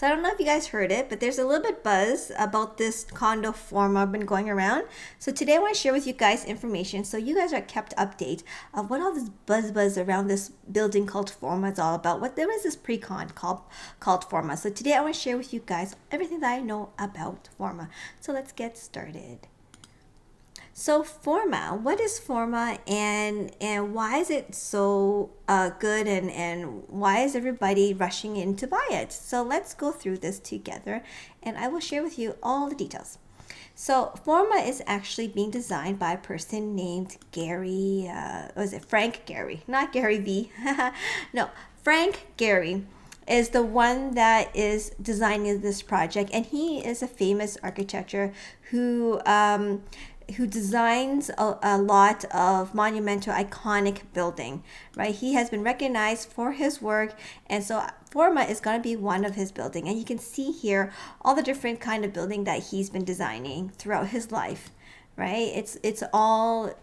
So I don't know if you guys heard it, but there's a little bit buzz about this condo Forma been going around. So today I want to share with you guys information so you guys are kept update of what all this buzz around this building called Forma is all about. What there is this pre-con called Forma. So today I want to share with you guys everything that I know about Forma. So let's get started. So Forma, what is Forma, and why is it so good, and why is everybody rushing in to buy it? So let's go through this together, and I will share with you all the details. So Forma is actually being designed by a person named Gary. Was it Frank Gehry? Not Gary V. No, Frank Gehry is the one that is designing this project, and he is a famous architecture who designs a lot of monumental, iconic building, right? He has been recognized for his work, and so Forma is going to be one of his building. And you can see here all the different kind of building that he's been designing throughout his life, right? It's all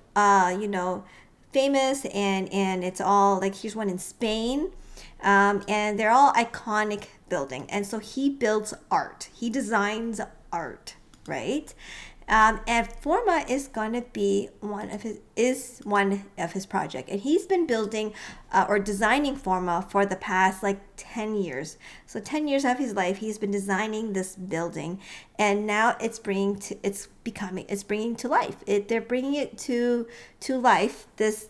famous, and it's all like, here's one in Spain, and they're all iconic building. And so he builds art. He designs art, right? And Forma is going to be one of his project, and he's been building or designing Forma for the past like 10 years. So 10 years of his life he's been designing this building, and now it's bringing to life. They're bringing it to life, this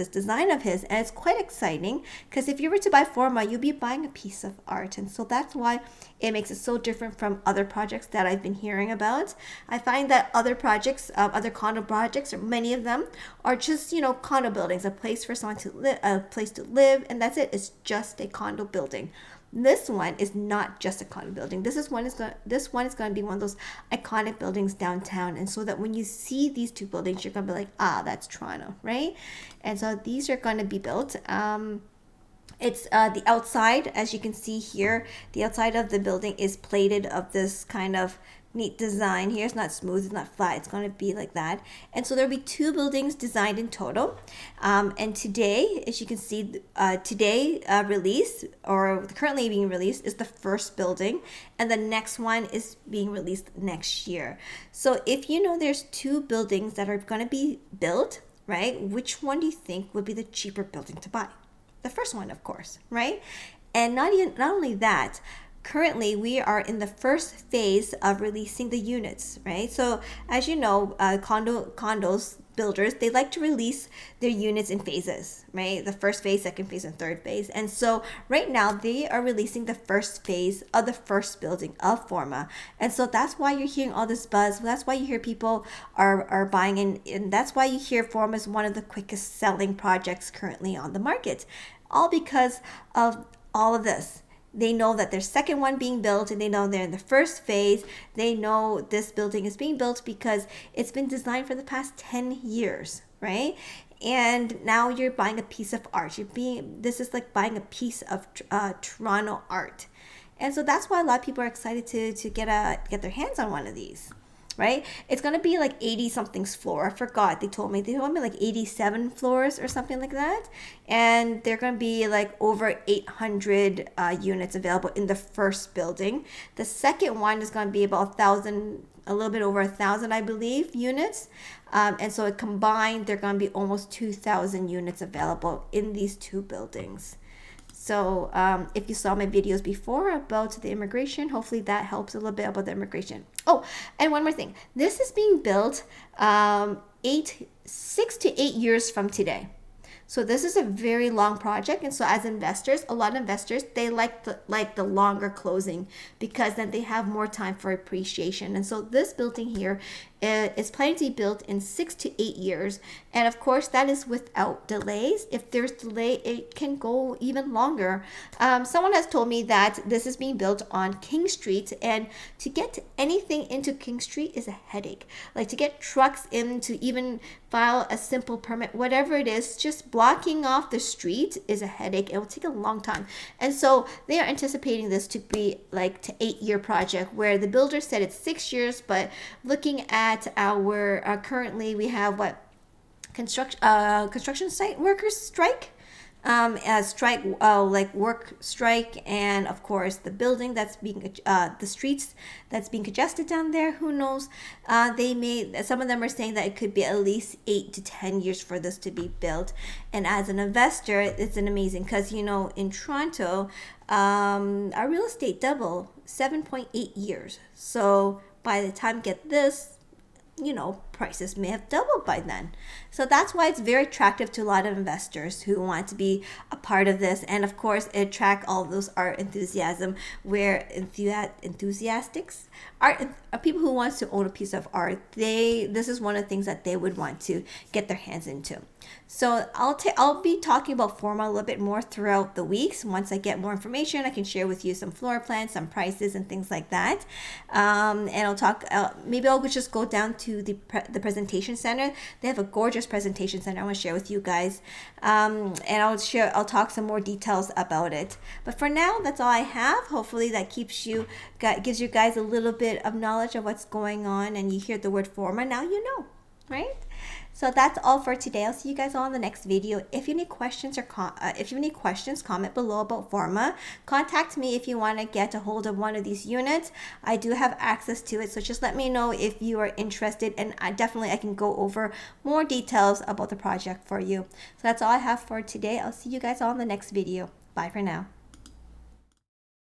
design of his, and it's quite exciting because if you were to buy Forma, you'll be buying a piece of art. And so that's why it makes it so different from other projects that I've been hearing about. I find that other projects, other condo projects, or many of them are just condo buildings, a place for someone to live, a place to live, and that's it. It's just a condo building. This one is not just a condo building. This one is going to be one of those iconic buildings downtown, and so that when you see these two buildings, you're going to be like, that's Toronto, right? And so these are going to be built. It's the outside, as you can see here, the outside of the building is plated of this kind of neat design here. It's not smooth, it's not flat, it's going to be like that. And so there'll be two buildings designed in total, and today, as you can see, release, or currently being released, is the first building, and the next one is being released next year. So if you know there's two buildings that are going to be built, right, which one do you think would be the cheaper building to buy? The first one, of course, right? And not only that, currently we are in the first phase of releasing the units, right? So as you know, condos builders, they like to release their units in phases, right? The first phase, second phase, and third phase. And so right now they are releasing the first phase of the first building of Forma. And so that's why you're hearing all this buzz. That's why you hear people are buying in, and that's why you hear Forma is one of the quickest selling projects currently on the market. All because of all of this. They know that there's second one being built, and they know they're in the first phase. They know this building is being built because it's been designed for the past 10 years, right? And now you're buying a piece of art. This is like buying a piece of Toronto art. And so that's why a lot of people are excited to get their hands on one of these. Right? It's going to be like 80 something's floor. I forgot. They told me like 87 floors or something like that. And they're going to be like over 800 units available in the first building. The second one is going to be about 1,000, a little bit over 1,000, I believe, units. And so combined, they're going to be almost 2,000 units available in these two buildings. So if you saw my videos before about the immigration, hopefully that helps a little bit about the immigration. Oh, and one more thing. This is being built 6 to 8 years from today. So this is a very long project, and so as investors, a lot of investors, they like the longer closing because then they have more time for appreciation. And so this building here is planning to be built in 6 to 8 years, and of course that is without delays. If there's delay, it can go even longer. Someone has told me that this is being built on King Street, and to get anything into King Street is a headache. Like to get trucks in, to even file a simple permit, whatever it is, just blocking off the street is a headache. It will take a long time. And so they are anticipating this to be like to 8-year project, where the builder said it's 6 years, but looking at our currently we have construction site workers strike. strike, like work strike, and of course the building that's being the streets that's being congested down there. Who knows? They may, some of them are saying that it could be at least 8 to 10 years for this to be built. And as an investor, it's an amazing, because you know, in Toronto, our real estate double 7.8 years. So by the time get this, you know, prices may have doubled by then. So that's why it's very attractive to a lot of investors who want to be a part of this. And of course, it attract all those art enthusiasm, where enthusiastics are people who wants to own a piece of art. This is one of the things that they would want to get their hands into. So I'll be talking about Forma a little bit more throughout the weeks. Once I get more information, I can share with you some floor plans, some prices, and things like that. And I'll talk. Maybe I'll just go down to the presentation center. They have a gorgeous presentation center I want to share with you guys. And I'll talk some more details about it. But for now, that's all I have. Hopefully that gives you guys a little bit of knowledge of what's going on, and you hear the word Forma, now you know, right? So that's all for today. I'll see you guys all in the next video. If you have any questions comment below about Forma. Contact me if you want to get a hold of one of these units. I do have access to it, so just let me know if you are interested, and I can go over more details about the project for you. So that's all I have for today. I'll see you guys all in the next video. Bye for now.